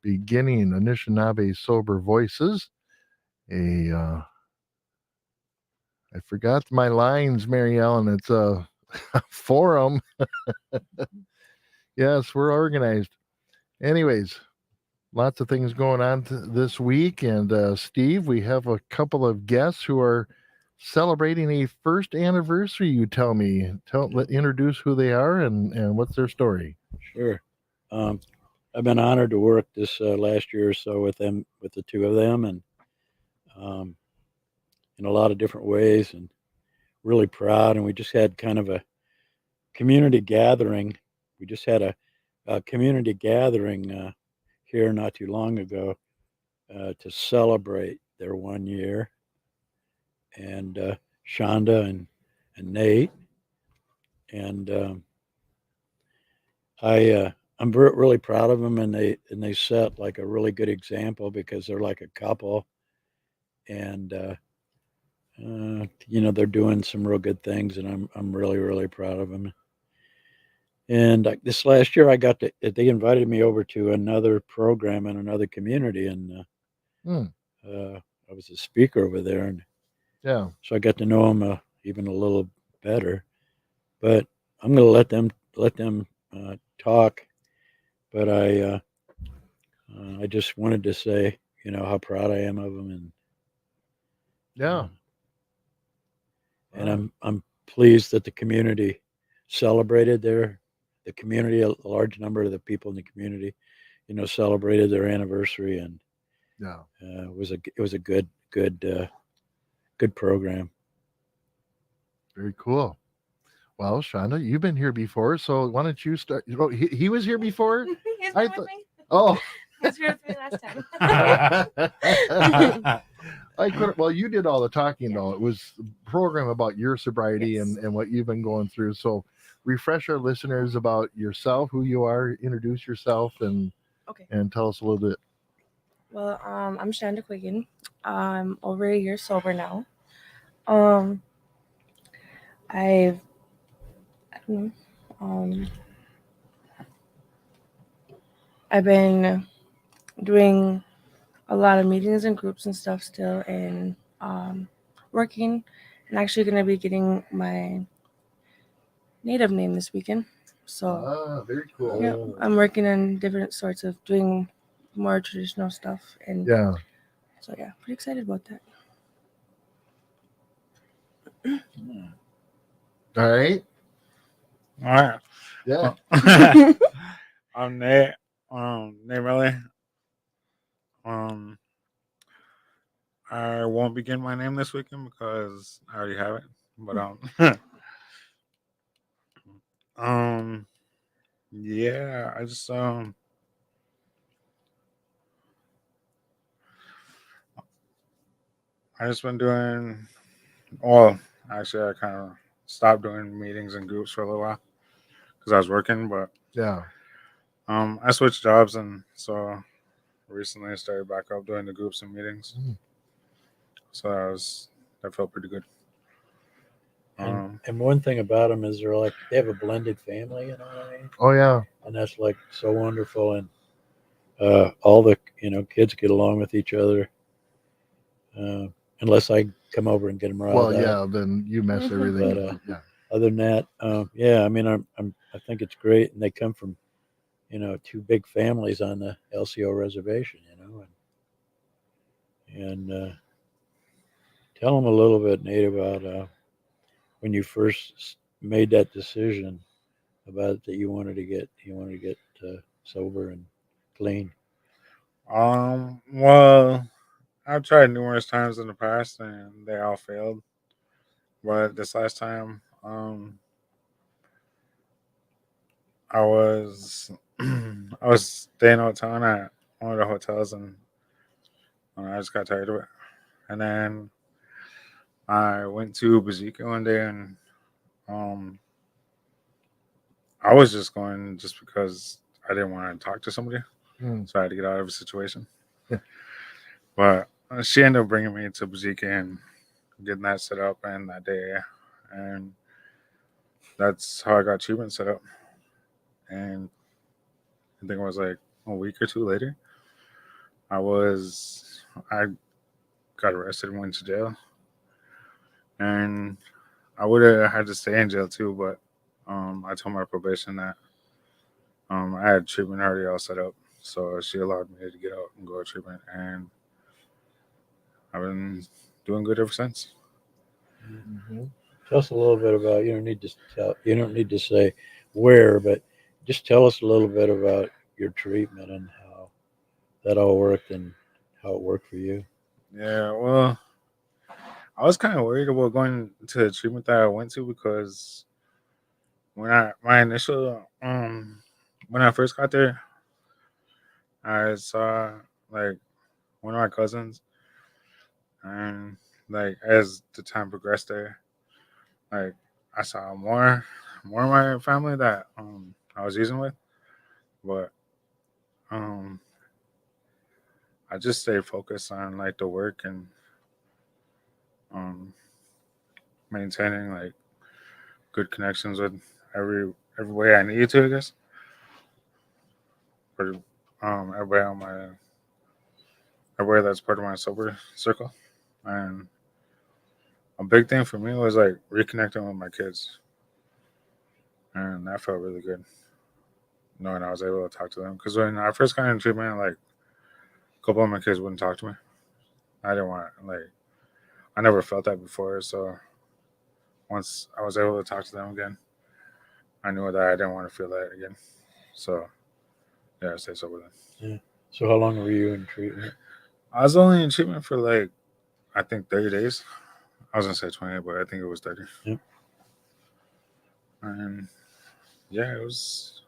beginning Anishinaabe Sober Voices, a I forgot my lines, Mary Ellen. It's a forum. Yes, we're organized. Anyways, lots of things going on this week. And Steve, we have a couple of guests who are celebrating a first anniversary. You tell me, introduce who they are and what's their story. Sure. Um, I've been honored to work this last year or so with them, with the two of them, and um, in a lot of different ways, and really proud. And we just had kind of a community gathering. We just had a community gathering here not too long ago to celebrate their 1 year. And Shonda and Nate and I'm really proud of them, and they set like a really good example because they're like a couple, and they're doing some real good things, and I'm really proud of them. And this last year, they invited me over to another program in another community, and Hmm. I was a speaker over there, and Yeah. so I got to know them even a little better. But I'm going to let them talk. But I just wanted to say, how proud I am of them, Yeah. uh, and I'm pleased that the community celebrated the community. A large number of the people in the community, celebrated their anniversary, and Yeah. it was a good program. Very cool. Well, Shonda, you've been here before, so why don't you start? Oh, he was here before? He's I been with me. Oh. He was here with me last time. I couldn't. Well, you did all the talking, Yeah. though. It was a program about your sobriety Yes. and what you've been going through. So, refresh our listeners about yourself, who you are, introduce yourself, Okay. and tell us a little bit. Well, I'm Shanda Quiggin. I'm over a year sober now. Um, I don't know. Um, I've been doing a lot of meetings and groups and stuff still, and working. And actually going to be getting my native name this weekend. So Very cool. yeah, Oh. I'm working on different sorts of doing more traditional stuff, and Yeah. so yeah, pretty excited about that. All right. All right. Yeah. I'm Nate. Nate Riley. Um, I won't begin my name this weekend because I already have it. But um, yeah. I just been doing. Well, actually, I kind of stopped doing meetings and groups for a little while because I was working. But Yeah. I switched jobs, and so recently I started back up doing the groups and meetings. Mm. So that felt pretty good. And one thing about them is they have a blended family, you know what I mean? Oh yeah. And that's like so wonderful. And all the kids get along with each other, uh, unless I come over and get them Well, riled up. yeah. Then you mess everything. But up. Yeah. other than that, yeah, I mean, I think it's great, and they come from two big families on the LCO reservation, and tell them a little bit, Nate, about when you first made that decision about that you wanted to get sober and clean. Well, I've tried numerous times in the past and they all failed. But this last time, I was I was staying in a hotel at one of the hotels, and I just got tired of it. And then I went to Bazika one day, and um, I was just going just because I didn't want to talk to somebody, Mm. so I had to get out of the situation. But she ended up bringing me to Bazika and getting that set up and that day, and that's how I got treatment set up. And I think it was like a week or two later. I got arrested and went to jail, and I would have had to stay in jail too, but I told my probation that I had treatment already all set up, so she allowed me to get out and go to treatment, and I've been doing good ever since. Mhm. Tell us a little bit about. You don't need to tell. You don't need to say where, but just tell us a little bit about your treatment and how that all worked and how it worked for you. Yeah, well, I was kind of worried about going to the treatment that I went to because my initial when I first got there, I saw like one of my cousins, and like as the time progressed there, like I saw more of my family that I was using with, but um I just stayed focused on like the work and um maintaining like good connections with every way I needed to, I guess. For everybody on my everybody that's part of my sober circle. And a big thing for me was like reconnecting with my kids. And that felt really good knowing I was able to talk to them. Because when I first got into treatment, like a couple of my kids wouldn't talk to me. I didn't want, like, I never felt that before. So once I was able to talk to them again, I knew that I didn't want to feel that again. So yeah, I stayed sober then. Yeah. So how long were you in treatment? I was only in treatment for like, I think 30 days. I was going to say 20, but I think it was 30. Yep. And yeah, it was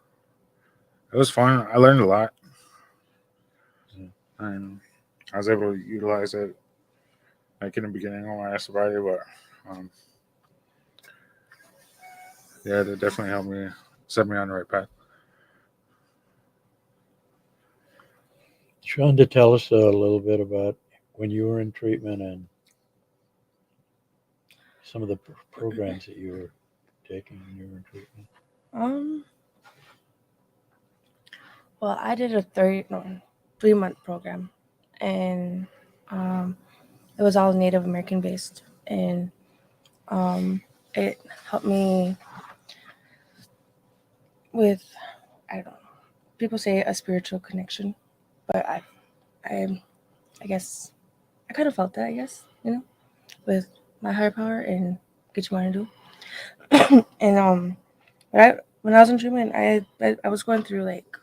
fun. I learned a lot. Yeah. And I was able to utilize it like in the beginning of my sobriety, but yeah, that definitely helped me set me on the right path. Shonda, tell us a little bit about when you were in treatment and some of the programs that you were taking when you were in treatment. Um, well, I did a 3-month program, and um, it was all Native American based, and um, it helped me with, I don't know, people say a spiritual connection, but I, I guess I kind of felt that, I guess, with my higher power and get you want to do. And but when I was in treatment, I was going through like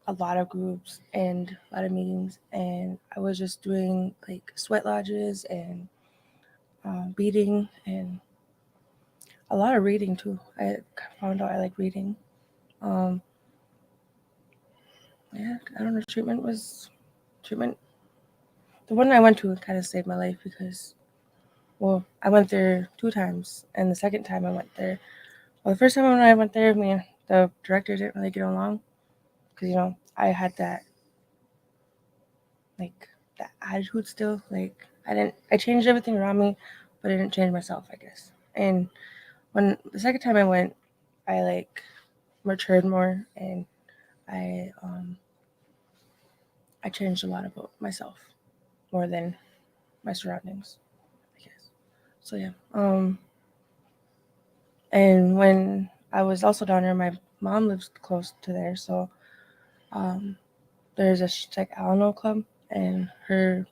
a lot of groups and a lot of meetings, and I was just doing like sweat lodges and beading and a lot of reading too. I found out I like reading. Um, yeah, I don't know. Treatment. The one I went to kind of saved my life because, well, I went there 2 times, and the second time I went there, well, the first time when I went there, me and the director didn't really get along because I had like that attitude still. Like I changed everything around me, but I didn't change myself, I guess. And when the second time I went, I like matured more, and I um I changed a lot about myself more than my surroundings, I guess. So yeah. And when I was also down there, my mom lives close to there, so um there's a like Alano club, and her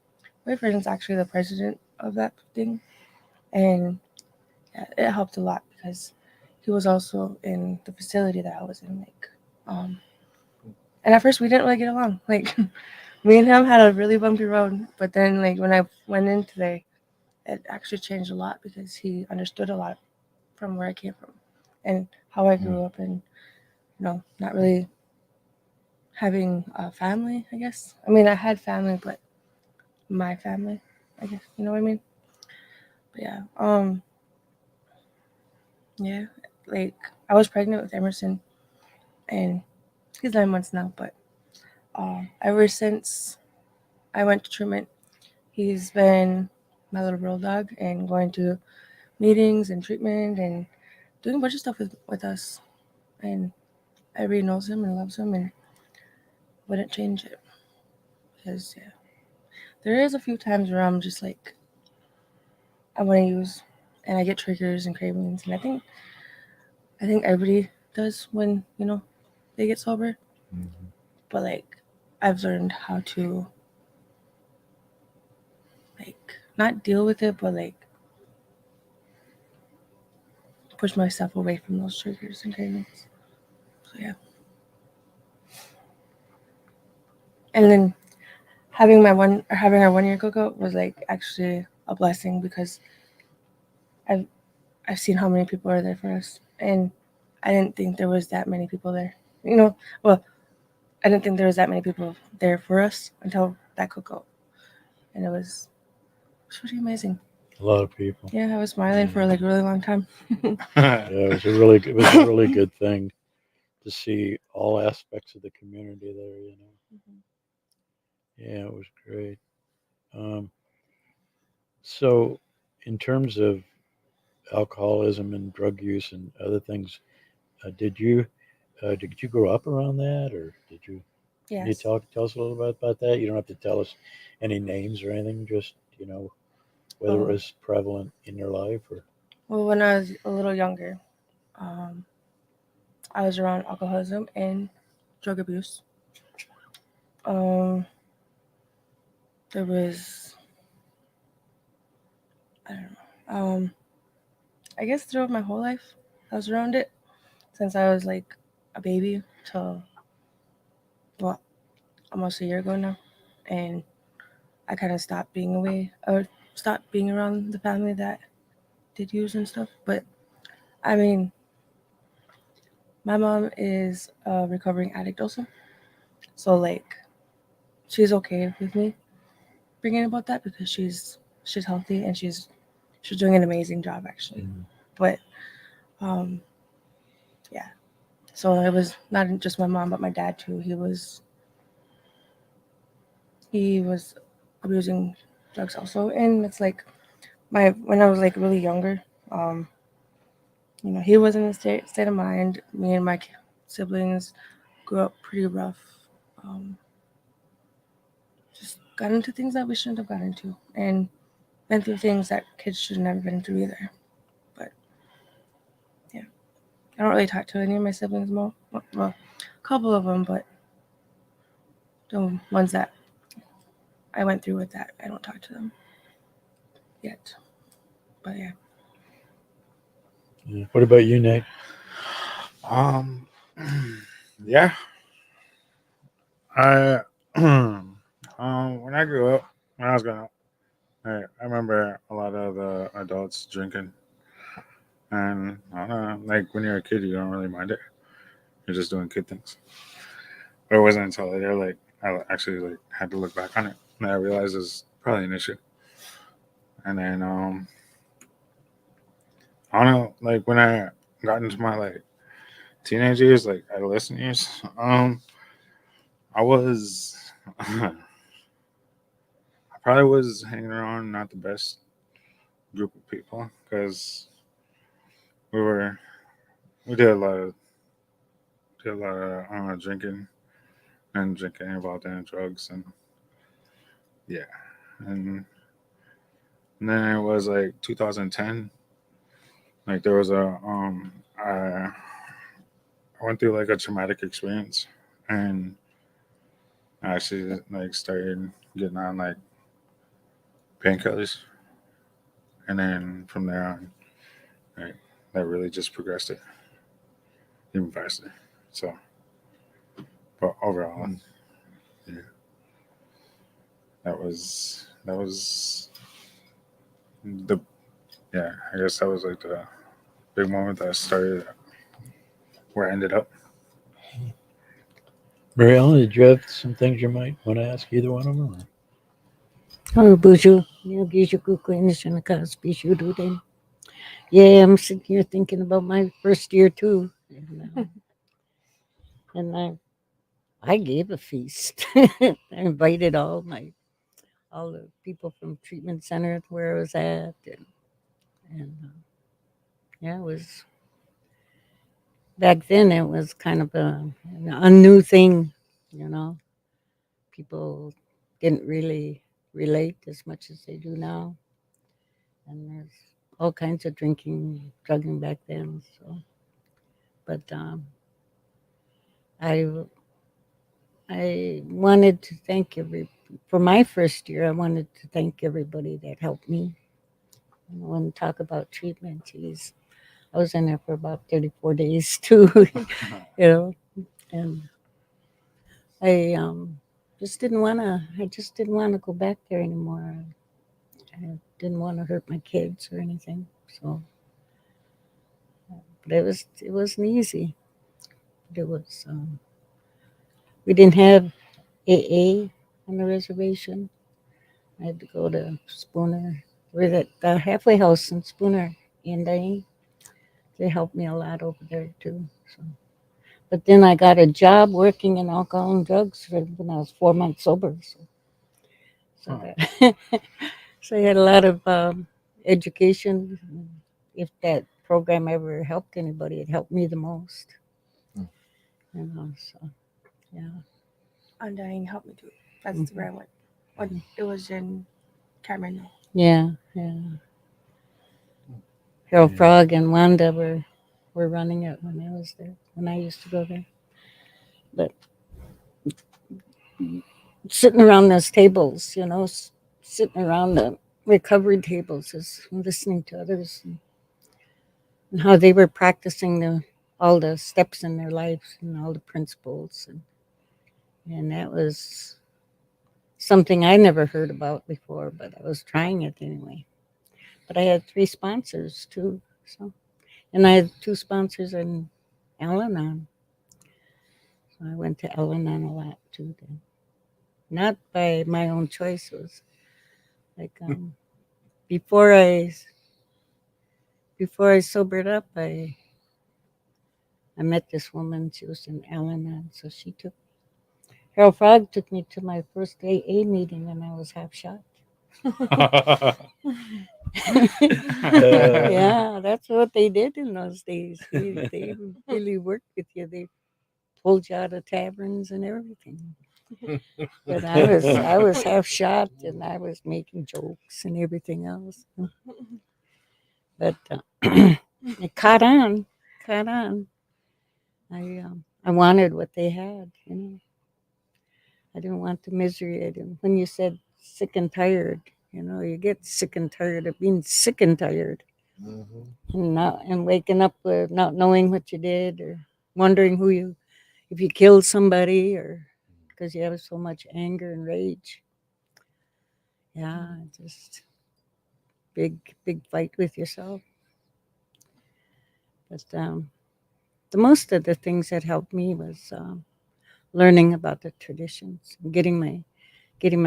boyfriend is actually the president of that thing, and yeah, it helped a lot because he was also in the facility that I was in, like, and at first we didn't really get along. Like, me and him had a really bumpy road, but then like when I went into there, it actually changed a lot because he understood a lot from where I came from and how I grew up, and not really having a family. I guess I mean I had family, but my family, I guess, you know what I mean. But yeah, like I was pregnant with Emerson, and he's 9 months now. But ever since I went to treatment, he's been my little girl dog and going to meetings and treatment and doing a bunch of stuff with us. And everybody knows him and loves him and wouldn't change it. Because yeah, there is a few times where I'm just like I want to use, and I get triggers and cravings, and I think everybody does when they get sober. Mhm. But like I've learned how to like not deal with it, but like push myself away from those triggers and cravings. So yeah, and then having our 1 year cookout was like actually a blessing because I've I've seen how many people are there for us, and I didn't think there was that many people there. Well, I didn't think there was that many people there for us until that cookout, and it was pretty amazing. A lot of people. Yeah, I was smiling for like a really long time. Yeah, it was a really good thing to see all aspects of the community there. Yeah, it was great. Um, so, in terms of alcoholism and drug use and other things, did you grow up around that, or did you? Can you Yes. tell us a little bit about that? You don't have to tell us any names or anything. Just whether it Oh, was prevalent in your life or. well, when I was a little younger, um, I was around alcoholism and drug abuse. Um, there was I don't know. I guess throughout my whole life, I was around it since I was like a baby till well, almost a year ago now, and I kind of stopped being away or stopped being around the family that did use and stuff. But I mean, my mom is a recovering addict also, so like she's okay with me bringing about that because she's healthy and she's doing an amazing job actually. Mhm. But um, yeah, so it was not just my mom but my dad too. He was abusing drugs also, and it's like my when I was like really younger, um, he was in a state of mind. Me and my siblings grew up pretty rough. Um, just got into things that we shouldn't have got into, and been through things that kids should have never been through either. But yeah, I don't really talk to any of my siblings more. Well, a couple of them, but the ones that I went through with that, I don't talk to them yet. But yeah, Yeah. What about you, Nate? um, yeah, I when I grew up, when I was growing up, I remember a lot of the adults drinking, and I don't know, like when you're a kid, you don't really mind it. You're just doing kid things. But it wasn't until later, like I actually like had to look back on it, and I realized it's probably an issue. And then I don't know, like when I got into my like teenage years, like adolescent years, I was I probably was hanging around not the best group of people because we were we did a lot of drinking and drinking involved in drugs and yeah and then it was like 2010, like there was I went through like a traumatic experience and I actually like started getting on like painkillers and then from there on, right, that really just progressed it even faster. So, but overall, Mm. yeah, that was the yeah. I guess that was like the big moment that started where I ended up. Mary Ellen, did you have some things you might want to ask either one of them? Or? Buju, Bishu. Yeah, I'm sitting here thinking about my first year too. And I gave a feast. I invited all the people from treatment center where I was at, and yeah, it was back then. It was kind of a new thing, you know. People didn't really relate as much as they do now. And there's all kinds of drinking, drugging back then. So, but I I wanted to thank for my first year. I wanted to thank everybody that helped me. When we talk about treatment, geez, I was in there for about 34 days too, you know, and I just didn't want to. I just didn't want to go back there anymore. I didn't want to hurt my kids or anything. So, but it wasn't easy. But it was. We didn't have AA on the reservation. I had to go to Spooner. We're at the halfway house in Spooner, and they helped me a lot over there too. So, but then I got a job working in alcohol and drugs when I was 4 months sober. So, that, so I had a lot of education. If that program ever helped anybody, it helped me the most. Hmm. You know, so yeah. Undying helped me too. That's where I went. It was in Cameron. Though. Yeah, yeah. Harold Frog and Wanda were running it when I was there, when I used to go there. But sitting around those tables, sitting around the recovery tables, is listening to others and how they were practicing all the steps in their lives and all the principles, and that was something I never heard about before, but I was trying it anyway. But I had 3 sponsors too, so. And I had 2 sponsors in Al-Anon. So I went to Al-Anon a lot too then. Not by my own choice. It was like before I sobered up, I met this woman. She was in Al-Anon. So Harold Frog took me to my first AA meeting and I was half shot. Yeah, that's what they did in those days. They really worked with you. They pulled you out of taverns and everything. But I was half shot and I was making jokes and everything else. But it caught on, caught on. I wanted what they had. I didn't want the misery. I didn't. When you said sick and tired, you get sick and tired of being sick and tired. And waking up with not knowing what you did or wondering if you killed somebody or because you have so much anger and rage. Yeah, just big fight with yourself. But the most of the things that helped me was learning about the traditions, and getting my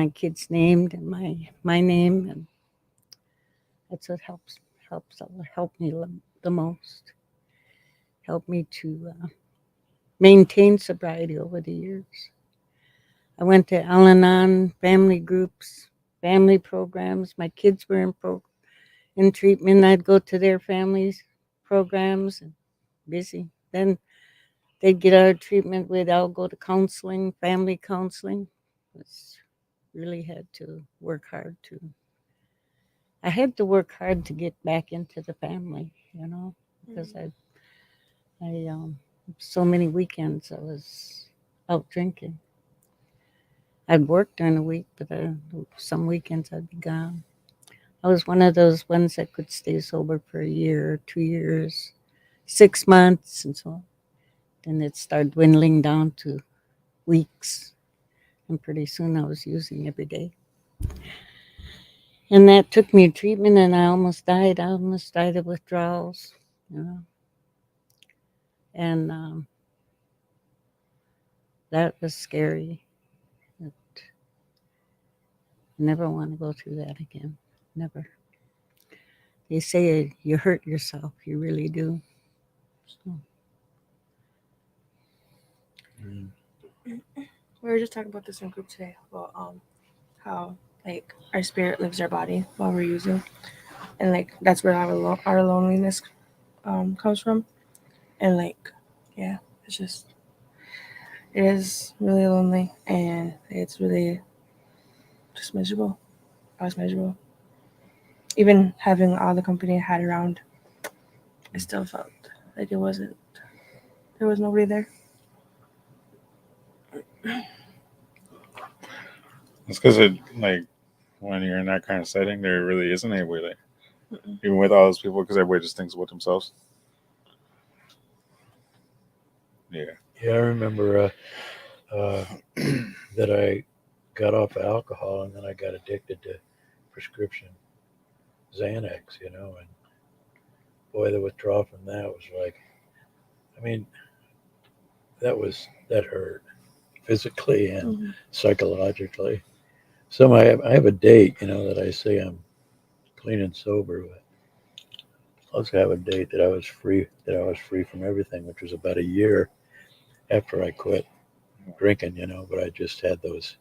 kids named and my name, and that's what help me the most. Help me to maintain sobriety over the years. I went to Al-Anon family groups, family programs. My kids were in treatment. I'd go to their families programs and busy. Then they'd get out of treatment. I'll go to counseling, family counseling. It's really had to work hard to. I had to work hard to get back into the family, because I so many weekends I was out drinking. I'd work during the week, but some weekends I'd be gone. I was one of those ones that could stay sober for a year, 2 years, 6 months, and so on. Then it started dwindling down to weeks, and pretty soon I was using every day. And that took me to treatment, and I almost died. I almost died of withdrawals. And that was scary. I never want to go through that again. Never. They say you hurt yourself. You really do. So. We were just talking about this in group today about how like our spirit leaves our body while we're using, and like that's where our loneliness comes from, and like yeah, it is really lonely, and it's really just miserable. I was miserable. Even having all the company I had around, I still felt like there was nobody there. It's because it like when you're in that kind of setting, there really isn't anybody there, even with all those people, because everybody just thinks about themselves. Yeah. Yeah, I remember that I got off alcohol and then I got addicted to prescription Xanax, and boy, the withdrawal from that was like, I mean, that hurt physically and Mm-hmm. psychologically. So I have a date, that I say I'm clean and sober, but I also have a date that I was free from everything, which was about a year after I quit drinking, but I just had those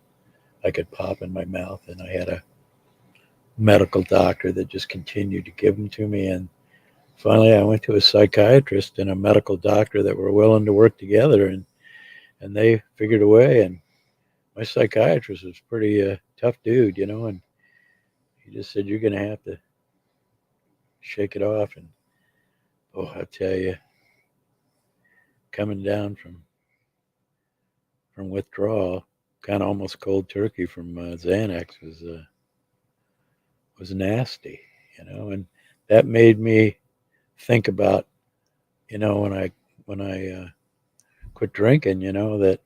I could pop in my mouth, and I had a medical doctor that just continued to give them to me. And finally, I went to a psychiatrist and a medical doctor that were willing to work together, and they figured a way. And my psychiatrist was pretty tough dude, and he just said, "You're going to have to shake it off." And oh, I tell you, coming down from withdrawal, kind of almost cold turkey from Xanax was nasty, and that made me think about, when I quit drinking, that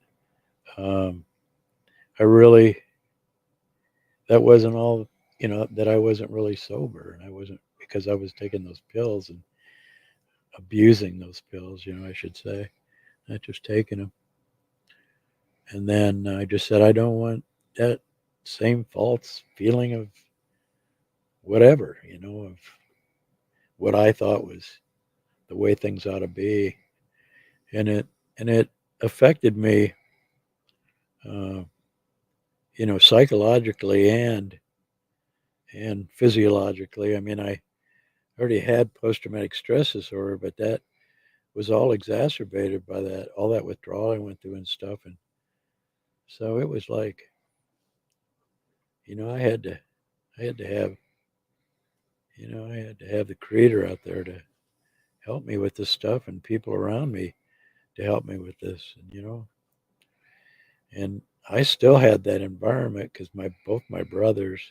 um, I really that wasn't all, that I wasn't really sober, and I wasn't, because I was taking those pills and abusing those pills, I should say, not just taking them. And then I just said, I don't want that same false feeling of whatever, of what I thought was the way things ought to be. And it affected me, uh, psychologically and physiologically. I mean, I already had post traumatic stress disorder, but that was all exacerbated by all that withdrawal I went through and stuff. And so it was like, I had to have, I had to have the creator out there to help me with this stuff, and people around me to help me with this. And I still had that environment because both my brothers,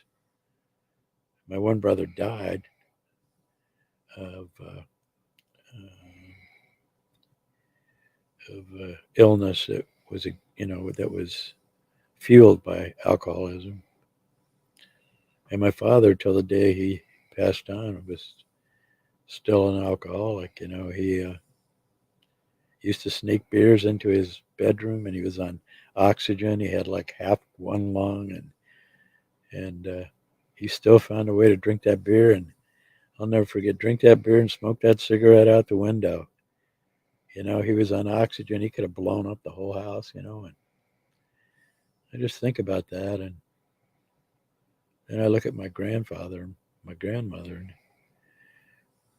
my one brother died of illness that was fueled by alcoholism. And my father, till the day he passed on, was still an alcoholic. He used to sneak beers into his bedroom, and he was on oxygen. He had like half one lung, and he still found a way to drink that beer. And I'll never forget, drink that beer and smoke that cigarette out the window. He was on oxygen. He could have blown up the whole house. And I just think about that, and then I look at my grandfather, and my grandmother,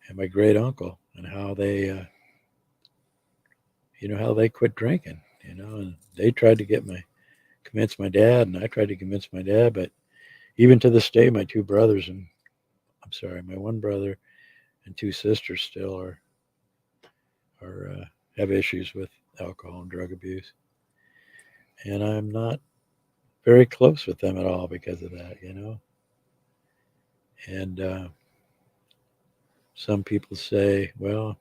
and my great uncle, and how they quit drinking. And they tried to convince my dad, and I tried to convince my dad. But even to this day, my two brothers, and I'm sorry, my one brother and two sisters still are have issues with alcohol and drug abuse, and I'm not very close with them at all because of that. And some people say, well,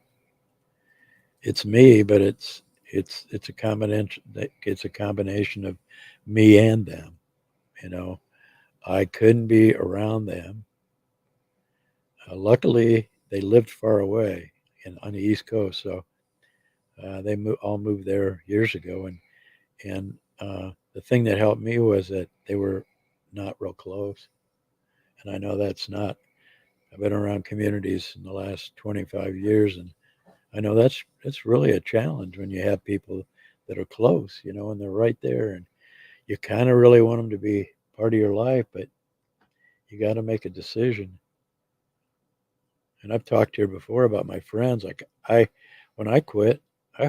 it's me, but it's a combination. It's a combination of me and them. You know, I couldn't be around them. Luckily, they lived far away on the East Coast, so they all moved there years ago. And the thing that helped me was that they were not real close. And I know that's not. I've been around communities in the last 25 years, and I know that's really a challenge when you have people that are close, and they're right there, and you kind of really want them to be part of your life, but you got to make a decision. And I've talked here before about my friends. Like when I quit, I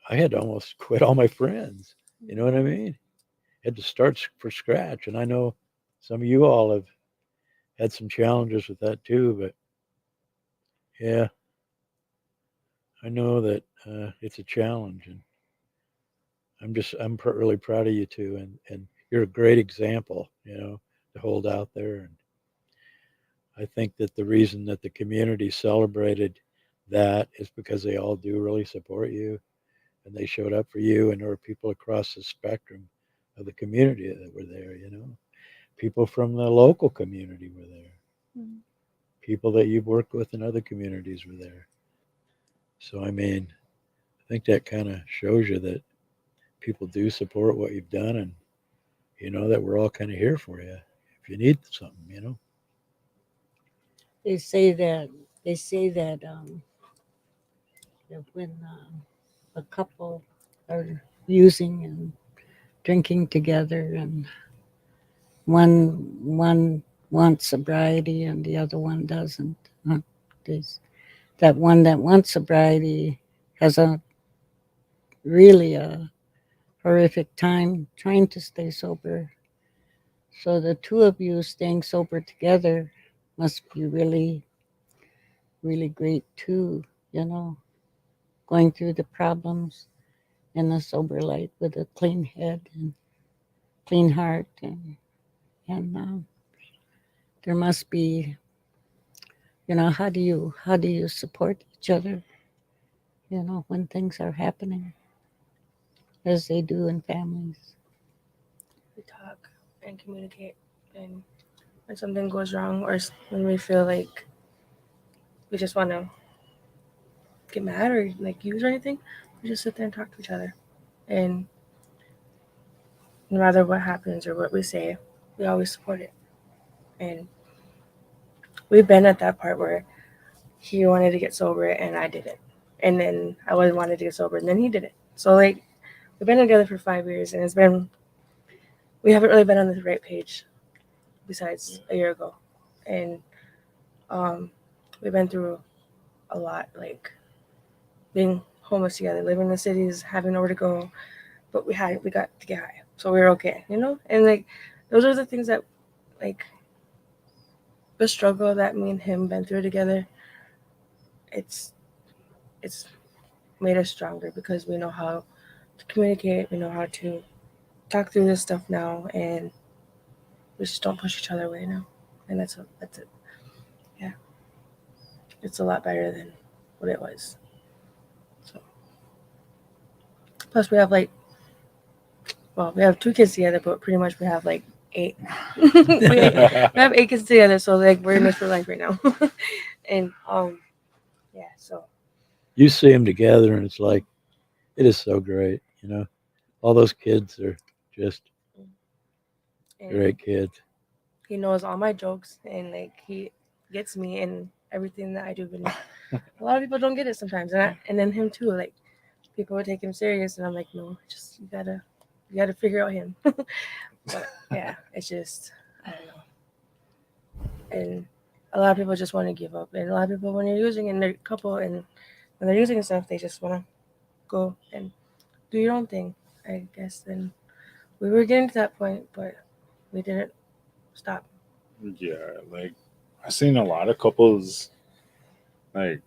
had to almost quit all my friends. You know what I mean? had to start from scratch. And I know some of you all have had some challenges with that too. But yeah, I know that it's a challenge, and really proud of you too. And you're a great example, to hold out there. And I think that the reason that the community celebrated that is because they all do really support you, and they showed up for you, and there were people across the spectrum of the community that were there. People from the local community were there. Mhm. People that you've worked with in other communities were there. So I mean, I think that kind of shows you that people do support what you've done, and that we're all kind of here for you if you need something. They say that that when a couple are using and drinking together, and one wants sobriety and the other one doesn't, there's that one that wants sobriety has a really a horrific time trying to stay sober. So the two of you staying sober together must be really, really great too, going through the problems in a sober light with a clean head and clean heart. And there must be, how do you support each other, when things are happening as they do in families. We talk and communicate, and when something goes wrong or when we feel like we just want to get mad or like use or anything, we just sit there and talk to each other. And no matter what happens or what we say, we always support it. And we've been at that part where he wanted to get sober and I didn't. And then I wanted to get sober and then he did it. So like we've been together for 5 years and we haven't really been on the right page besides a year ago. And we've been through a lot, like being homeless together, living in the cities, having nowhere to go, but we got to get high, so we were okay, And like those are the things that, like, the struggle that me and him been through together. It's it's made us stronger because we know how to communicate, we know how to talk through this stuff now, and we just don't push each other away now, and that's it. Yeah, it's a lot better than what it was. So plus we have like, well, we have 2 kids together, but pretty much we have like 8. We have 8 kids together, so like we're in this for life right now. And yeah, so You see them together, and it's like it is so great. All those kids are just and great kids. he knows all my jokes, and like he gets me in everything that I do. And a lot of people don't get it sometimes, and then him too. Like people would take him serious, and I'm like, no, just you gotta figure out him. But yeah, it's just, I don't know. And a lot of people just want to give up, and a lot of people, when you're using and they're a couple and when they're using and stuff, they just want to go and do your own thing, I guess. And we were getting to that point, but we didn't stop. Yeah, like I've seen a lot of couples like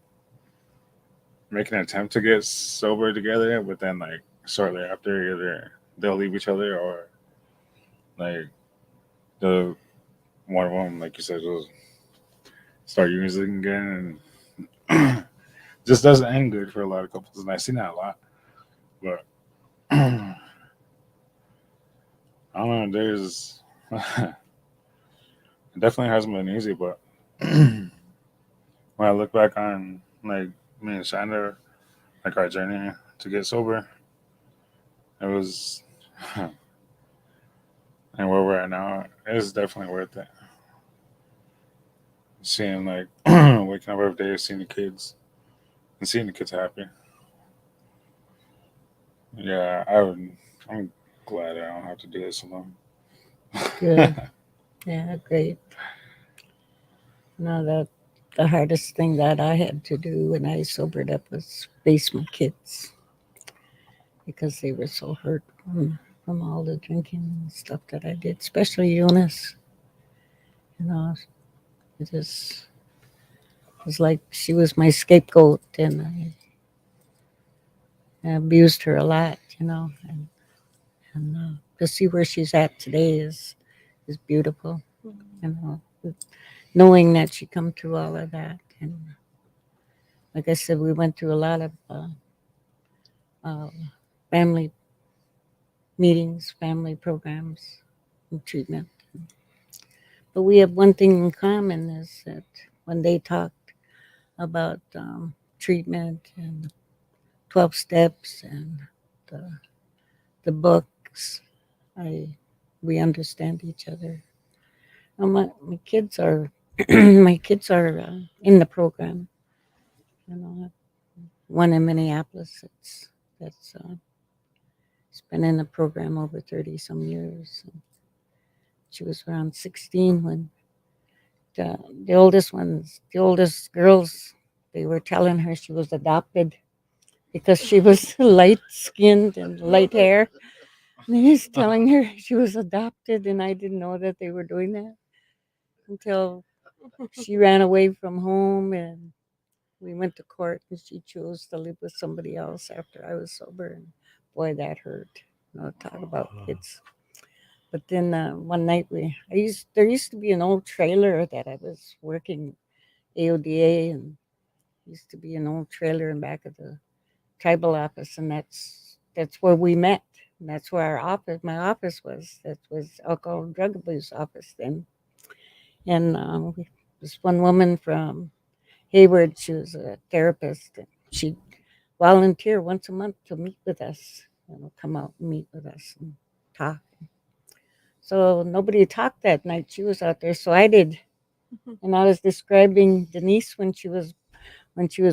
make an attempt to get sober together, but then like shortly after, either they'll leave each other or like the one of them, like you said, will start using again, and just doesn't end good for a lot of couples. And I've seen that a lot, but I don't know. There's it definitely hasn't been easy, but when I look back on like me and Shanda, like our journey to get sober, it was, and where we're at now, it's definitely worth it. Seeing like waking up every day, seeing the kids, and seeing the kids happy. Yeah, I'm glad I don't have to do this alone. Good. Yeah, great. No, the hardest thing that I had to do when I sobered up was face my kids because they were so hurt. from all the drinking and stuff that I did, especially Eunice. You know, it just was like she was my scapegoat, and I abused her a lot. And to see where she's at today is beautiful. You know, knowing that she come through all of that, and like I said, we went through a lot of uh, family meetings, family programs, and treatment. But we have one thing in common is that when they talked about treatment and 12 steps and the, the books, I we understand each other. My kids are my kids are in the program. You know, one in Minneapolis. It's been in the program over 30 some years. She was around 16 when the the oldest girls, they were telling her she was adopted because she was light skinned and light hair. And he was telling her she was adopted, and I didn't know that they were doing that until she ran away from home and we went to court and she chose to live with somebody else after I was sober. And boy, that hurt. Talk about kids. But then one night there used to be an old trailer that I was working AODA, and used to be an old trailer in back of the tribal office, and that's where we met. And that's where my office was. That was alcohol and drug abuse office then. And this one woman from Hayward, she was a therapist. And she'd volunteer once a month to meet with us. Come out and meet with us and talk. So nobody talked that night. She was out there, so I did. And I was describing Denise when she was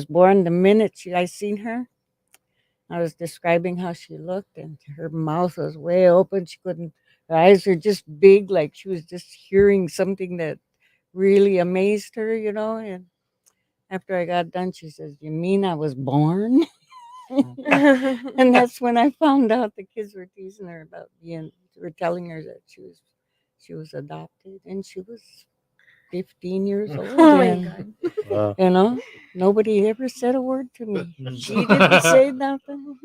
born. The minute I seen her, I was describing how she looked, and her mouth was way open. Her eyes were just big, like she was just hearing something that really amazed her, And after I got done, she says, "You mean I was born?" And that's when I found out the kids were teasing her about were telling her that she was adopted, and she was 15 years old. Oh my And, Wow. Nobody ever said a word to me. She didn't say nothing.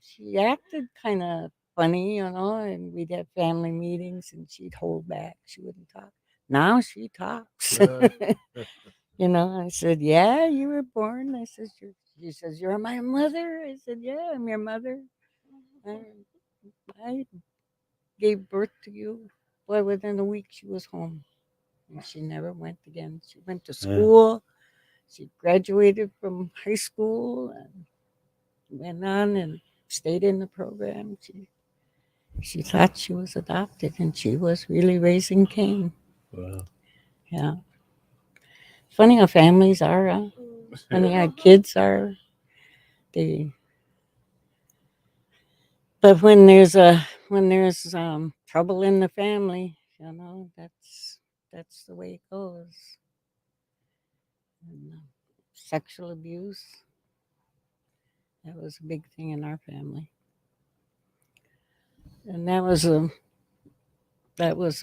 She acted kind of funny, and we'd have family meetings and she'd hold back. She wouldn't talk. Now she talks. I said, "Yeah, you were born." I said, she says, "You're my mother." I said, "Yeah, I'm your mother. I gave birth to you." Boy, within a week she was home. And she never went again. She went to school. She graduated from high school and went on and stayed in the program. She thought she was adopted, and she was really raising Cain. Wow. Yeah. Funny how families are. Funny how kids are. They. But when there's trouble in the family, that's the way it goes. And, sexual abuse, that was a big thing in our family, and that was the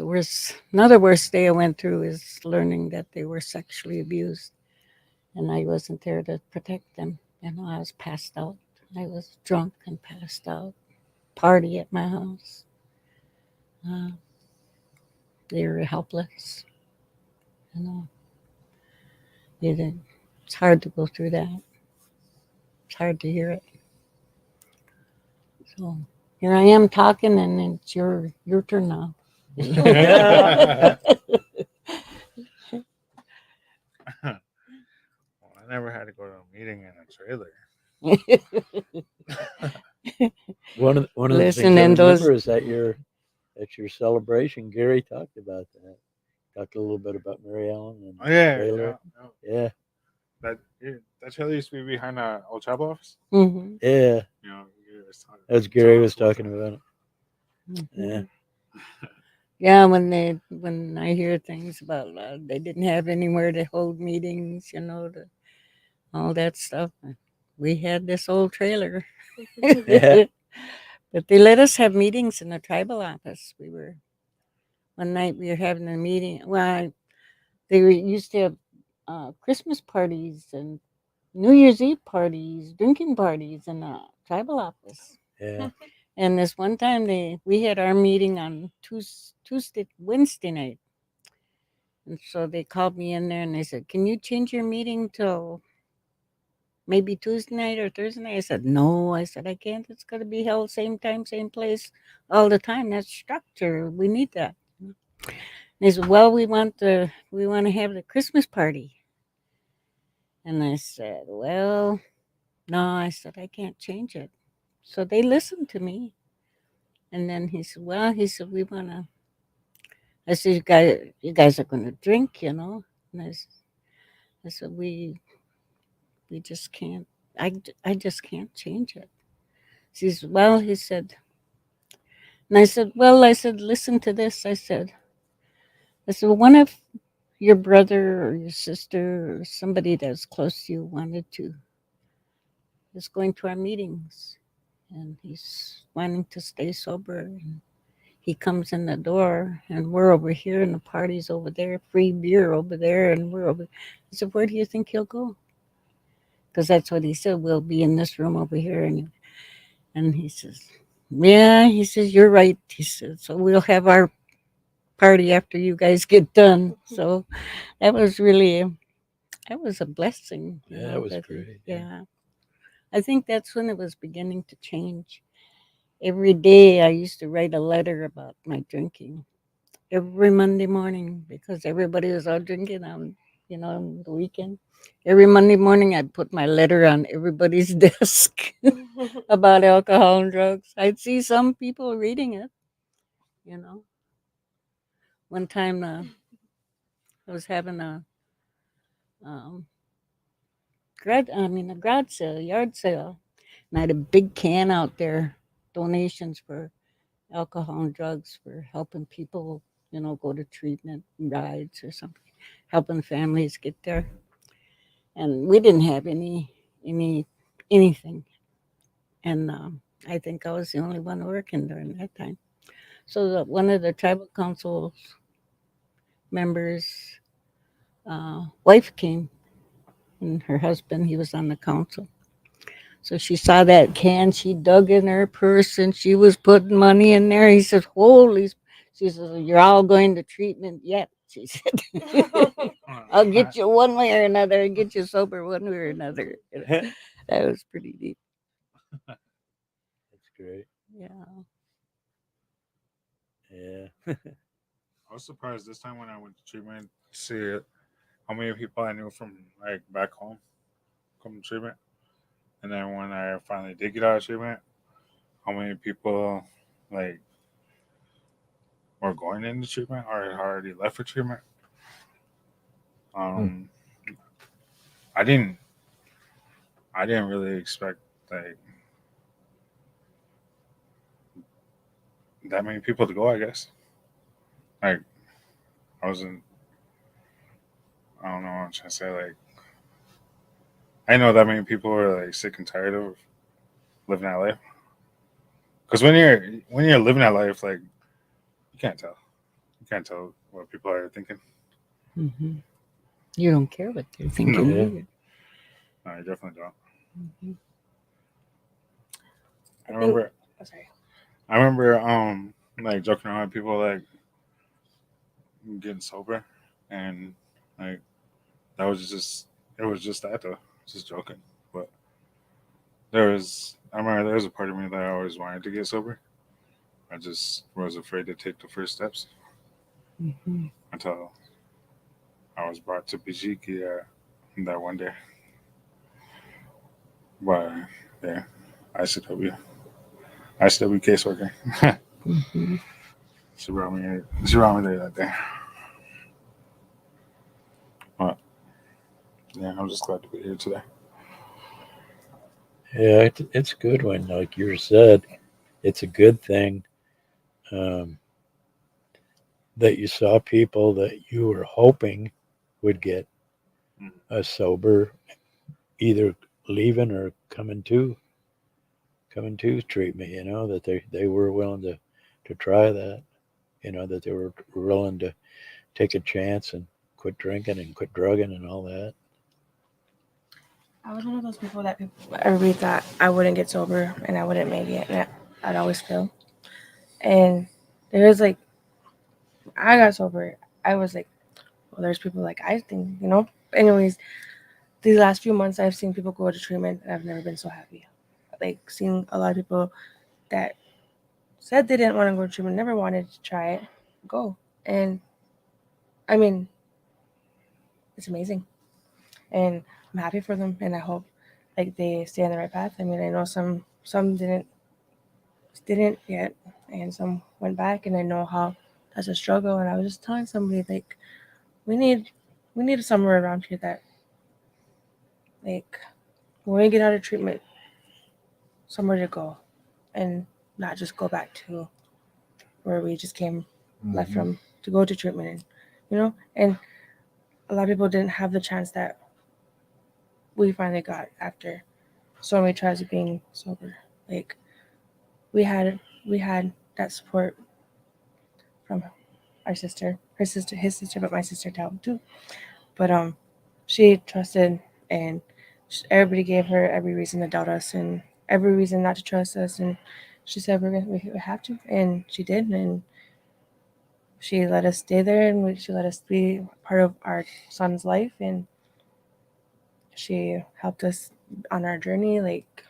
worst. Another worst day I went through is learning that they were sexually abused, and I wasn't there to protect them. I was passed out. I was drunk and passed out. Party at my house. Uh, they were helpless. You know, it's hard to go through that. It's hard to hear it. So here I am talking, and it's your turn now. Yeah. Well, I never had to go to a meeting in a trailer. One of the Listen, things I and remember those is at your celebration, Gary talked about that. Talked a little bit about Mary Ellen and Oh yeah, Taylor. yeah. Yeah, That trailer used to be behind the old tribal office. Mhm. yeah. You know, you was talking, As Gary was about talking about it. Yeah. Mhm. Yeah, when I hear things about they didn't have anywhere to hold meetings, all that stuff. We had this old trailer, Yeah. But they let us have meetings in the tribal office. One night we were having a meeting. Well, used to have Christmas parties and New Year's Eve parties, drinking parties in the tribal office. Yeah. And this one time we had our meeting on Wednesday night. And so they called me in there and they said, "Can you change your meeting till maybe Tuesday night or Thursday night?" I said, "No." I said, "I can't. It's got to be held same time, same place all the time. That's structure. We need that." And they said, "Well, we want to have the Christmas party." And I said, "Well, no." I said, "I can't change it." So they listened to me. And then he said, "Well," he said, "we want to." I said, "You guys are going to drink, you know." And I said, "We just can't. I just can't change it." He says, "Well," he said, and I said, "Well," I said, "listen to this." I said, "One of your brother or your sister or somebody that's close to you is going to our meetings, and he's wanting to stay sober. And he comes in the door, and we're over here, and the party's over there, free beer over there, and we're over." I said, "Where do you think he'll go?" Because that's what he said. "We'll be in this room over here." And he says, "Yeah," he says, "you're right." He says, "So we'll have our party after you guys get done." So that was a blessing. Yeah, that was great. Yeah. I think that's when it was beginning to change. Every day I used to write a letter about my drinking every Monday morning because everybody was out drinking on the weekend. Every Monday morning I'd put my letter on everybody's desk about alcohol and drugs. I'd see some people reading it, you know. One time I was having um, a garage sale, yard sale, and I had a big can out there, donations for alcohol and drugs for helping people, go to treatment rides or something, helping families get there. And we didn't have any anything, and I think I was the only one working during that time. So one of the tribal council members' wife came, and her husband, he was on the council. So she saw that can, she dug in her purse and she was putting money in there. He says, "Holy," she says, "you're all going to treatment yet." She said, "I'll get you one way or another, and get you sober one way or another." That was pretty deep. That's great. Yeah. Yeah. I was surprised this time when I went to treatment to see how many people I knew from like back home come to treatment, and then when I finally did get out of treatment, how many people like were going into treatment or had already left for treatment. Um, I didn't really expect like that many people to go. I guess like I wasn't. I don't know what I'm trying to say. Like I know that many people are like sick and tired of living that life. Because when you're living that life, like you can't tell. You can't tell what people are thinking. Hmm. You don't care what they're thinking. No. Yeah. either. No, I definitely don't. Mhm. I remember. Oh, sorry. I remember like joking around with people like getting sober, and like that was just it was just that though, just joking. But I remember there was a part of me that I always wanted to get sober. I just was afraid to take the first steps Mhm. until I was brought to Bijiki that one day by yeah ICW caseworker. Mhm. She brought me there that day. But yeah, I'm just glad to be here today. Yeah, it's good when, like you said, it's a good thing um, that you saw people that you were hoping would get sober, either leaving or coming to. coming to treatment. That they were willing to try that. That they were willing to take a chance and quit drinking and quit drugging and all that. I was one of those people that everybody thought I wouldn't get sober and I wouldn't make it, and I'd always fail. And there was like, I got sober. I was like, well, there's people like I think. Anyways, these last few months, I've seen people go to treatment, and I've never been so happy. Like seeing a lot of people that said they didn't want to go to treatment, never wanted to try it, go. And I mean, it's amazing, and I'm happy for them, and I hope like they stay on the right path. I mean, I know some didn't yet, and some went back, and I know how that's a struggle. And I was just telling somebody like we need we need somewhere around here that like when we get out of treatment, somewhere to go, and not just go back to where we just came left Mhm. from to go to treatment, and a lot of people didn't have the chance that we finally got after so many tries of being sober. Like we had that support from our sister, his sister, but my sister too. But she trusted, and everybody gave her every reason to doubt us and every reason not to trust us, and she said we have to, and she did, and she let us stay there, and she let us be part of our son's life, and she helped us on our journey, like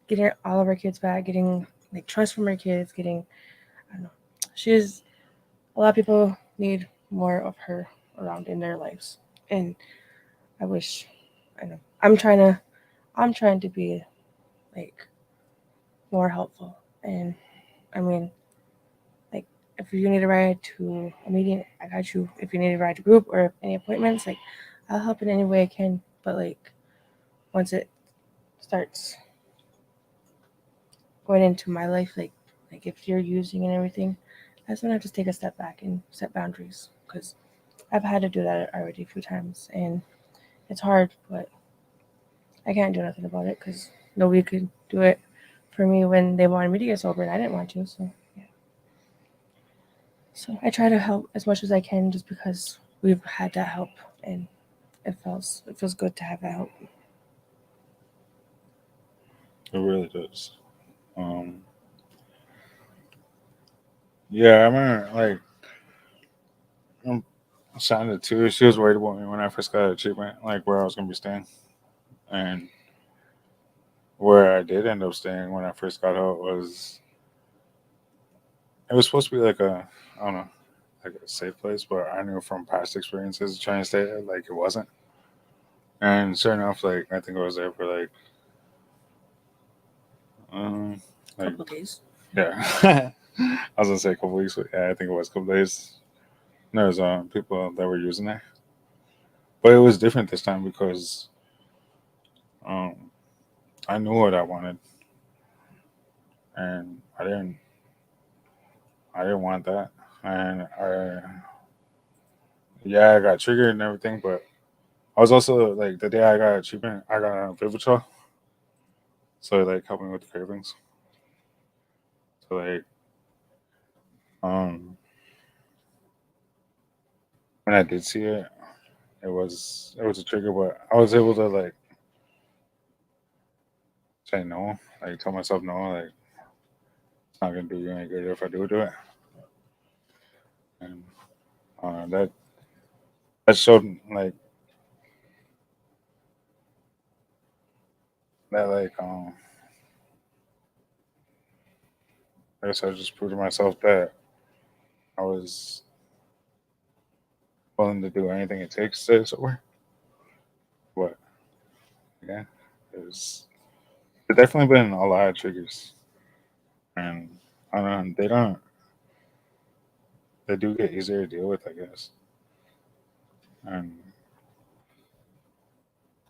getting all of our kids back, getting like trust from our kids, getting I don't know. She's a lot of people need more of her around in their lives, and I wish I know I'm trying to be like more helpful, and I mean like if you need a ride to a meeting, I got you. If you need a ride to group or any appointments, like I'll help in any way I can. But like once it starts going into my life, like if you're using and everything, that's when I have to take a step back and set boundaries because I've had to do that already a few times, and it's hard, but I can't do nothing about it because nobody could do it for me when they wanted me to get sober and I didn't want to. So yeah. So I try to help as much as I can just because we've had that help, and it feels good to have that help. It really does. Um, yeah, I remember like Shonda too. She was worried about me when I first got out of treatment, like where I was gonna be staying, and where I did end up staying when I first got out was it was supposed to be like I don't know, like a safe place, but I knew from past experiences trying to stay there, like it wasn't. And sure enough, like I think I was there for um like Couple days. yeah. I was gonna say a couple weeks, but yeah, I think it was a couple days. There was people that were using it, but it was different this time because um I knew what I wanted, and I didn't want that, and I got triggered and everything, but I was also like the day I got treatment, I got a Vivitrol, so it, like helped me with the cravings. So like um when I did see it, it was a trigger, but I was able to like say no, like tell myself no, like it's not gonna do you any good if I do it, and that showed like that like I guess I just proved to myself that I was willing to do anything it takes to stay sober. But yeah, there's definitely been a lot of triggers, and I don't know, they do get easier to deal with, I guess, and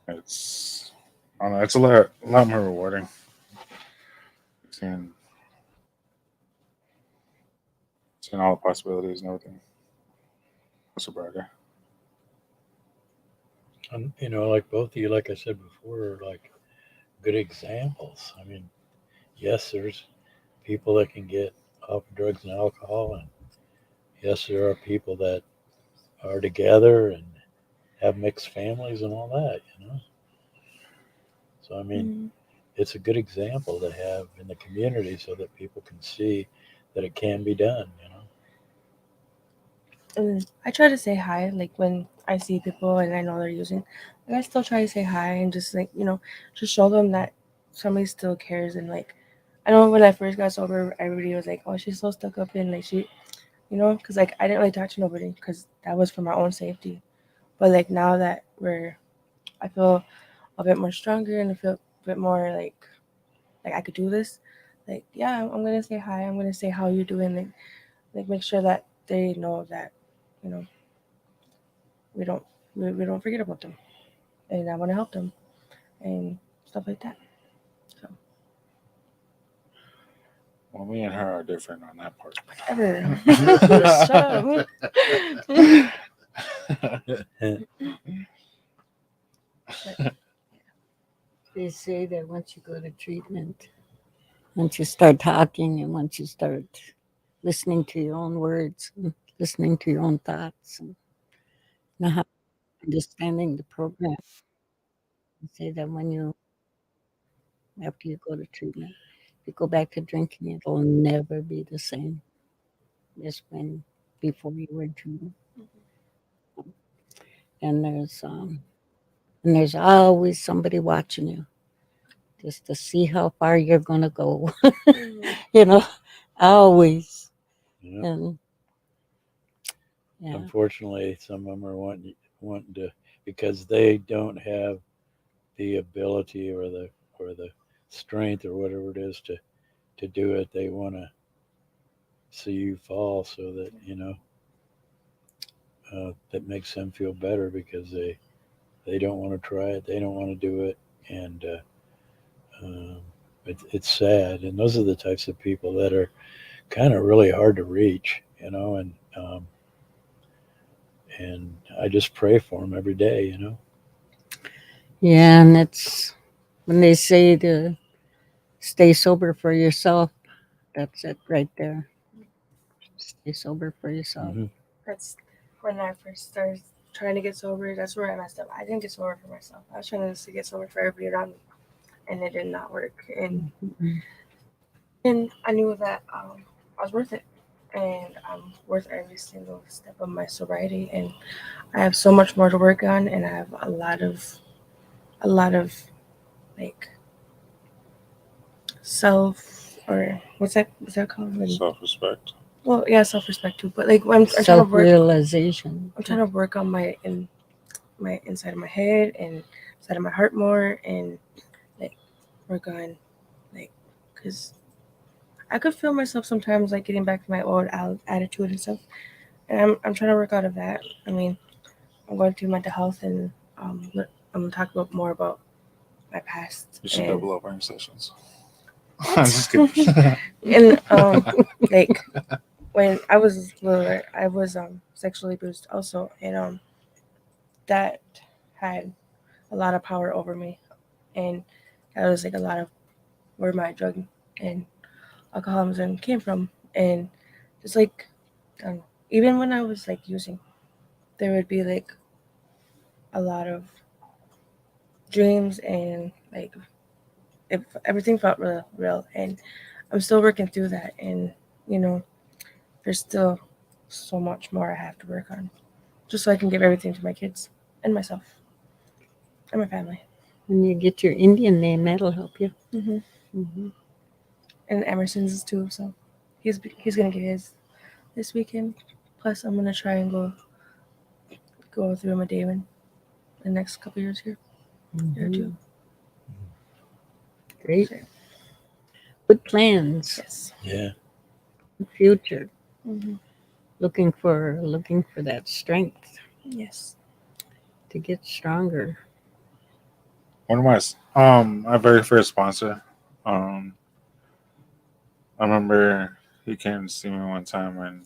it's I don't know, it's a lot more rewarding seeing seeing all the possibilities and everything. It's a brighter. And like both of you, like I said before, are like good examples. I mean, yes, there's people that can get off drugs and alcohol, and yes, there are people that are together and have mixed families and all that. So I mean, Mhm. it's a good example to have in the community so that people can see that it can be done. And I try to say hi, like when I see people and I know they're using, like I still try to say hi and just like just show them that somebody still cares. And like I know when I first got sober, everybody was like, "Oh, she's so stuck up," and like because like I didn't really talk to nobody because that was for my own safety. But like now that I feel a bit more stronger and I feel a bit more like I could do this. Like yeah, I'm gonna say hi. I'm gonna say how you doing. Like make sure that they know that you know we don't we don't forget about them, and I want to help them and stuff like that. So Well, me and her are different on that part. whatever. Shut And They say that once you go to treatment, once you start talking and once you start listening to your own words and listening to your own thoughts and how understanding the program, they say that when you after you go to treatment, if you go back to drinking, it'll never be the same as when before you were in treatment. And there's always somebody watching you just to see how far you're gonna go. you know, always. you know, And yeah, unfortunately, some of them are wanting to because they don't have the ability or the strength or whatever it is to do it. They want to see you fall so that that makes them feel better because they don't want to try it. They don't want to do it, and um, it's sad. And those are the types of people that are kind of really hard to reach, and I just pray for them every day. yeah, and it's when they say to stay sober for yourself. That's it right there. Stay sober for yourself. Hmm. That's when I first started trying to get sober. That's where I messed up. I didn't get sober for myself. I was trying to get sober for everybody around me, and it did not work. Mhm. And I knew that I was worth it, and I'm worth every single step of my sobriety. And I have so much more to work on, and I have a lot of like self or what's that called? Like, Self respect. well, yeah, self respect too. But like I'm trying to Self work. realization. I'm trying to work on my inside of my head and inside of my heart more, and like work on like because I could feel myself sometimes like getting back to my old attitude and stuff, and I'm trying to work out of that. I mean, I'm going through mental health, and I'm gonna talk about more about my past You should and double up on your sessions. I'm what just kidding. and like when I was littler, I was sexually abused also, and that had a lot of power over me, and that was like a lot of where my drug and alcoholism came from, and just like even when I was like using, there would be like a lot of dreams and like if everything felt real, and I'm still working through that, and you know, there's still so much more I have to work on, just so I can give everything to my kids and myself and my family. When you get your Indian name, that'll help you. Hmm. Hmm. And Emerson's is too, so he's gonna get his this weekend. Plus, I'm gonna try and go through my day in the next couple years here too. Hmm. Great. So, Good plans. yes. Yeah. Future. Hmm. Looking for that strength Yes. to get stronger. One of my very first sponsor, um, I remember he came to see me one time and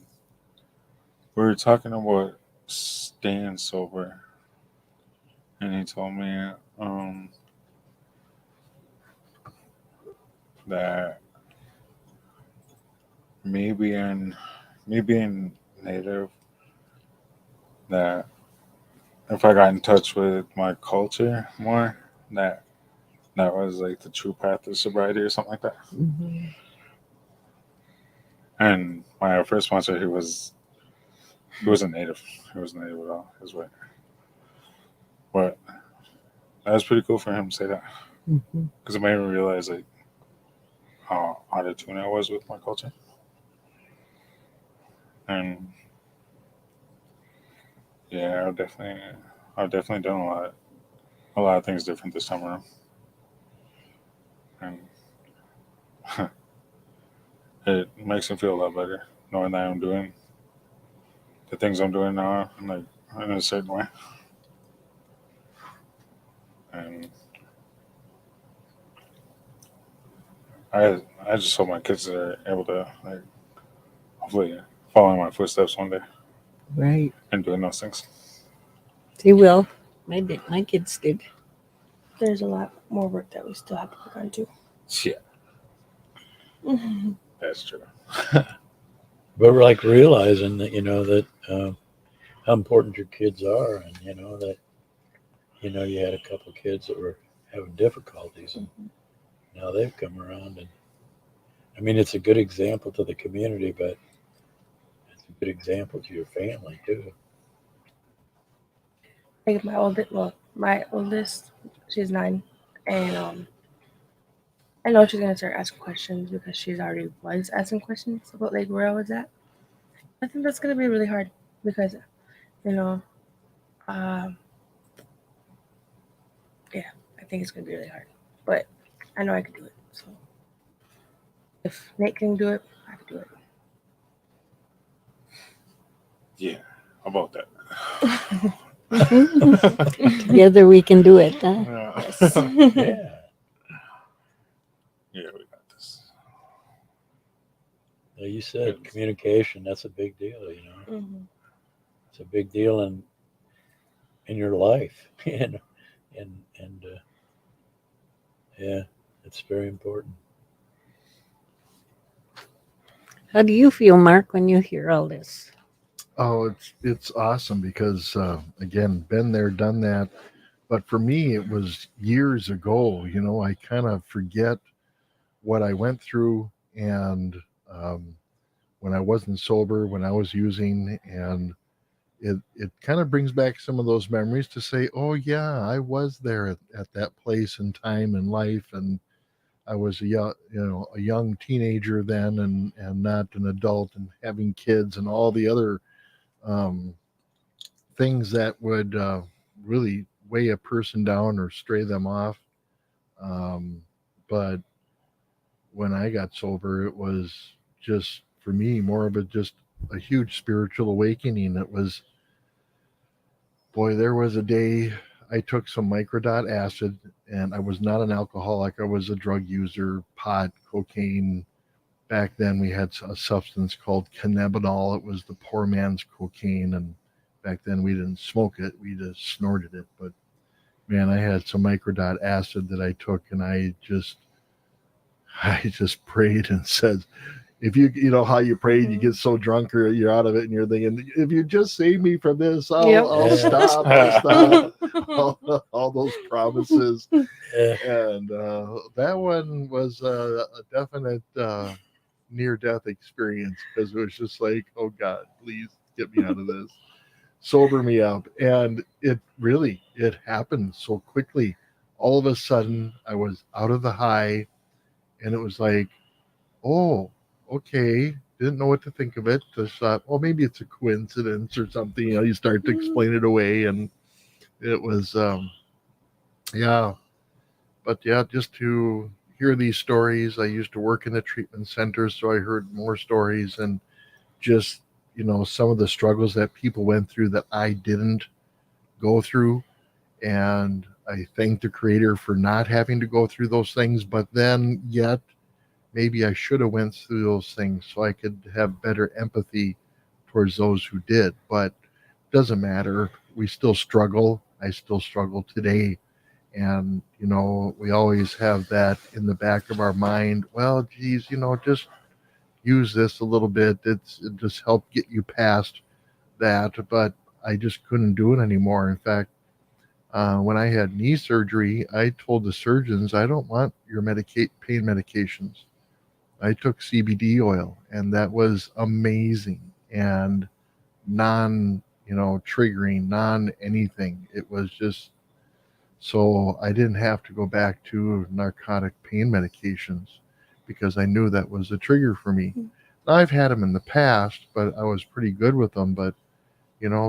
we were talking about staying sober, and he told me, um, that me being native, that if I got in touch with my culture more, that that was like the true path to sobriety or something like that. Mhm. And my first sponsor, he wasn't native. He wasn't native at all. He was white. But that was pretty cool for him to say that Mhm. because it made me realize like how out of tune I was with my culture. And yeah, I've definitely done a lot of things different this time around. And it makes me feel a lot better knowing that I'm doing the things I'm doing now, like in a certain way. And I I just hope my kids are able to like hopefully follow in my footsteps one day Right. and doing those things. They will. My kids did. There's a lot more work that we still have to work on too. Yeah, Mhm. that's true. But like realizing that that how important your kids are, and that you had a couple kids that were having difficulties, and now they've come around, and I mean it's a good example to the community, but it's a good example to your family too. Like my oldest, she's 9, and I know she's gonna start asking questions because she's already was asking questions about like where I was at. I think that's gonna be really hard because you know, um, yeah, I think it's gonna be really hard. But I know I can do it. So if Nate can do it, I can do Yeah, how about that? it. Together we can do it. Huh? Yeah. Yes. Yeah, Yeah, we got this. like you said, communication, that's a big deal. Mhm. It's a big deal in your life, and yeah, it's very important. How do you feel, Mark, when you hear all this? Oh, it's awesome because again, been there, done that. But for me, it was years ago. I kind of forget what I went through, and um, when I wasn't sober, when I was using, and it kind of brings back some of those memories to say, oh yeah, I was there at that place and time in life, and I was a young teenager then, and not an adult, and having kids and all the other um, things that would really weigh a person down or stray them off. But when I got sober, it was just for me more of just a huge spiritual awakening. It was, boy, there was a day I took some microdot acid, and I was not an alcoholic. I was a drug user, pot, cocaine. Back then, we had a substance called cannabinol. It was the poor man's cocaine, and back then we didn't smoke it; we just snorted it. But man, I had some microdot acid that I took, and I just, I just prayed and said, if you know how you pray, you get so drunk or you're out of it, and you're thinking, if you just save me from this, I'll Yep. I'll Yeah. stop, I'll stop. All those promises, Yeah, and that one was a definite near death experience because it was just like, oh God, please get me out of this, sober me up, and it happened so quickly. All of a sudden, I was out of the high, and it was like, oh, okay. Didn't know what to think of it. Just thought, well, maybe it's a coincidence or something. You start to explain it away, and it was, yeah. But yeah, just to hear these stories. I used to work in the treatment center, so I heard more stories, and just some of the struggles that people went through that I didn't go through, and I thank the Creator for not having to go through those things. But then, yet maybe I should have went through those things so I could have better empathy towards those who did. But it doesn't matter. We still struggle. I still struggle today, And, we always have that in the back of our mind. Well, geez, just use this a little bit. It just helped get you past that. But I just couldn't do it anymore. In fact, when I had knee surgery, I told the surgeons, I don't want your pain medications. I took CBD oil, and that was amazing and triggering, non anything. It was just so I didn't have to go back to narcotic pain medications because I knew that was a trigger for me. Now, I've had them in the past, but I was pretty good with them. But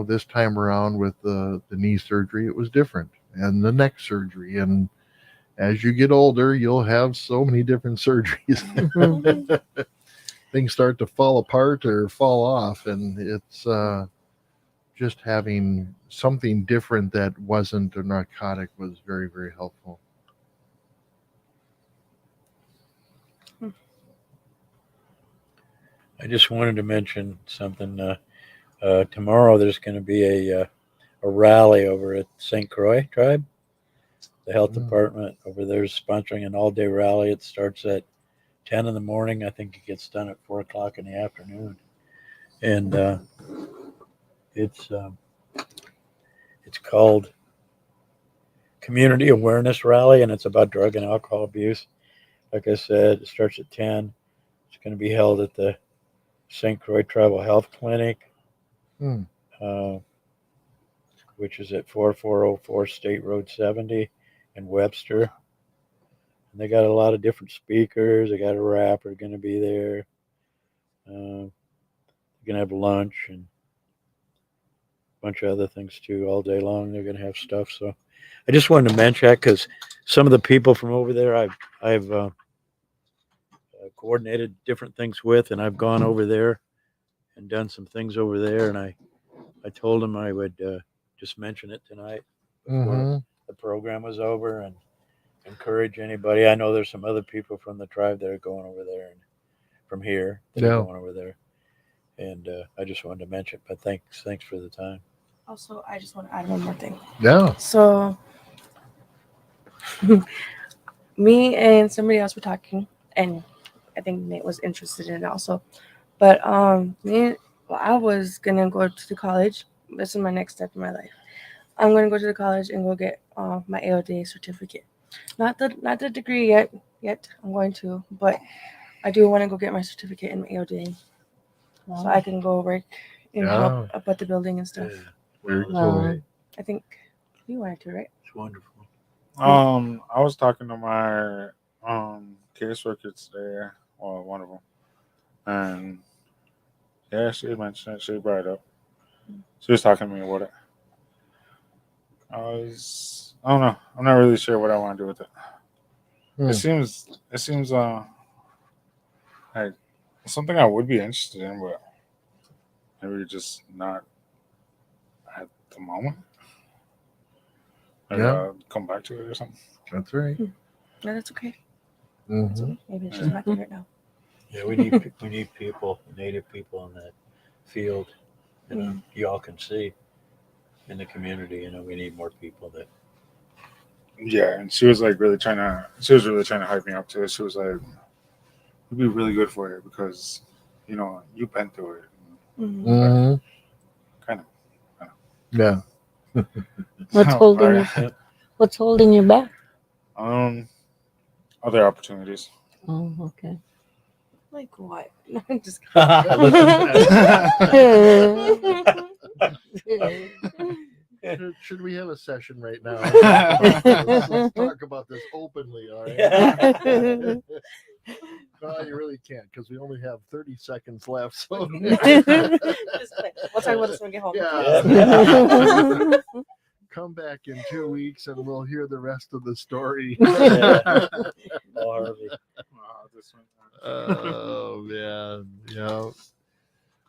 this time around with the knee surgery, it was different, and the neck surgery. And as you get older, you'll have so many different surgeries. Things start to fall apart or fall off, and it's just having something different that wasn't a narcotic was very, very helpful. I just wanted to mention something. Tomorrow there's going to be a rally over at St. Croix Tribe. The health department over there is sponsoring an all-day rally. It starts at 10 in the morning. I think it gets done at 4 o'clock in the afternoon. And it's called Community Awareness Rally, and it's about drug and alcohol abuse. Like I said, it starts at 10. It's going to be held at the St. Croix Tribal Health Clinic, which is at 4404 State Road 70 in Webster. And they got a lot of different speakers. They got a rapper going to be there. They're going to have lunch and a bunch of other things too all day long. They're going to have stuff. So I just wanted to mention that because some of the people from over there I've coordinated different things with, and I've gone over there and done some things over there. And I told them I would just mention it tonight before the program was over and encourage anybody. I know there's some other people from the tribe that are going over there and from here that are going over there. And I just wanted to mention it, but thanks for the time. Also, I just want to add one more thing. Yeah. So, me and somebody else were talking, and I think Nate was interested in it also. But I was gonna go to college. This is my next step in my life. I'm gonna go to the college and go get my AODA certificate. Not the degree yet. I'm going to, but I do want to go get my certificate in AODA, so I can go work and help up at the building and stuff. Very cool. I think you wanted to, right? It's wonderful. I was talking to my caseworker today, or one of them, and yeah, she mentioned it. She brought it up. She was talking to me about it. I don't know. I'm not really sure what I want to do with it. It seems like something I would be interested in, but maybe just not at the moment. Maybe I'll come back to it or something. That's right. No, that's okay. Mm-hmm. Maybe it's just not good right now. Yeah, we need people, Native people in that field. You all can see in the community. We need more people that. Yeah, and she was really trying to hype me up to it. She was like, "It'd be really good for you because, you've been through it." Mm-hmm. Kind of. Yeah. What's holding you back? Other opportunities. Oh, okay. Like what? No, I'm just Should we have a session right now? Let's talk about this openly, all right? No, you really can't because we only have 30 seconds left. So we'll talk about this when we get home. Yeah. Come back in 2 weeks and we'll hear the rest of the story. Oh man, yeah.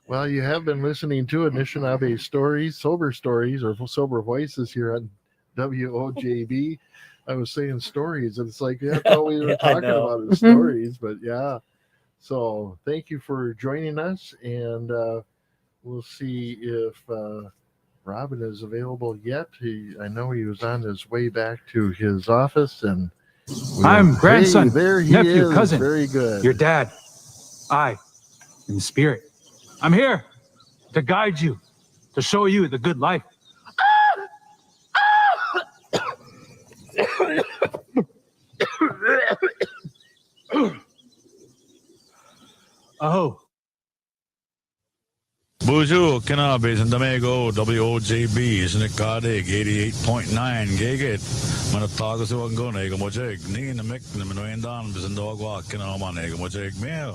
Well, you have been listening to Anishinabe Stories, Sober Stories, or Sober Voices here on WOJB. I was saying stories, and it's like that's all we were talking about is stories. But yeah, so thank you for joining us, and we'll see if Robin is available yet. I know he was on his way back to his office, and I'm grandson, Hey, there he nephew, is. cousin. Very good. Your dad. I, in the spirit. I'm here to guide you, to show you the good life. Oh. Bonjour, Anishinabe, and Domingo, WOJB, Snickade, 88.9 gigit. Manatago sa wang go, Nego Mojig, Nina Mick, Naminoyan Don, Bizandogwa, Kinoma, Nego Mojig, Meow.